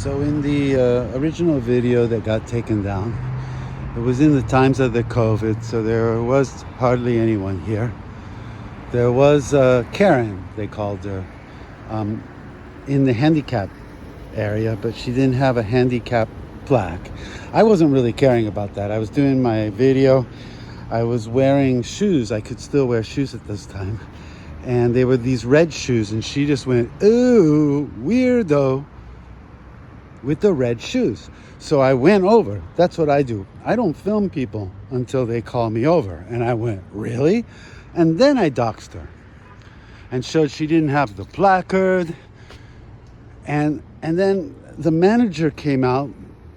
So in the original video that got taken down, it was in the times of the COVID, so there was hardly anyone here. There was Karen, they called her, in the handicap area, but she didn't have a handicap plaque. I wasn't really caring about that. I was doing my video. I was wearing shoes. I could still wear shoes at this time. And they were these red shoes, and she just went, ooh, weirdo, with the red shoes. So I went over. That's what I do. I don't film people until they call me over. And I went, really? And then I doxed her and showed she didn't have the placard. And then the manager came out,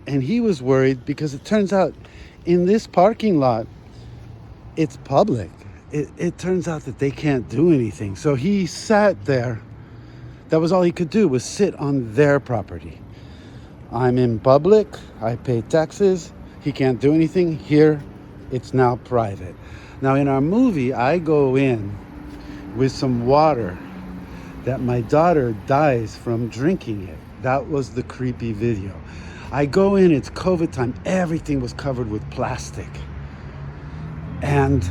and he was worried because it turns out in this parking lot, it's public. It turns out that they can't do anything. So he sat there. That was all he could do, was sit on their property. I'm in public. I pay taxes. He can't do anything. Here, it's now private. Now, in our movie, I go in with some water that my daughter dies from drinking it. That was the creepy video. I go in, it's COVID time. Everything was covered with plastic. And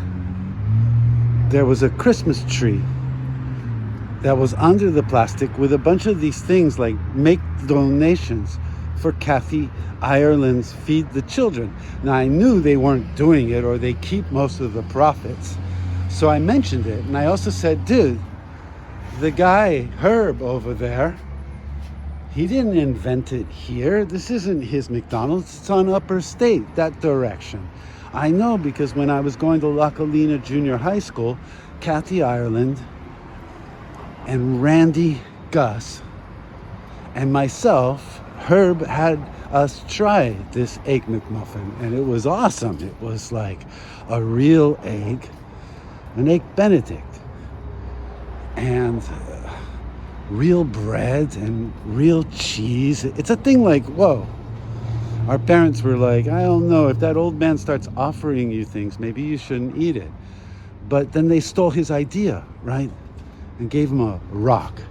there was a Christmas tree that was under the plastic with a bunch of these things like make donations for Kathy Ireland's Feed the Children. Now, I knew they weren't doing it, or they keep most of the profits. So I mentioned it. And I also said, dude, the guy, Herb, over there, he didn't invent it here. This isn't his McDonald's. It's on Upper State, that direction. I know because when I was going to La Colina Junior High School, Kathy Ireland and Randy Gus and myself, Herb, had us try this Egg McMuffin, and it was awesome. It was like a real egg, an Egg Benedict, and real bread and real cheese. It's a thing like, whoa. Our parents were like, I don't know, if that old man starts offering you things, maybe you shouldn't eat it. But then they stole his idea, right? And gave him a rock.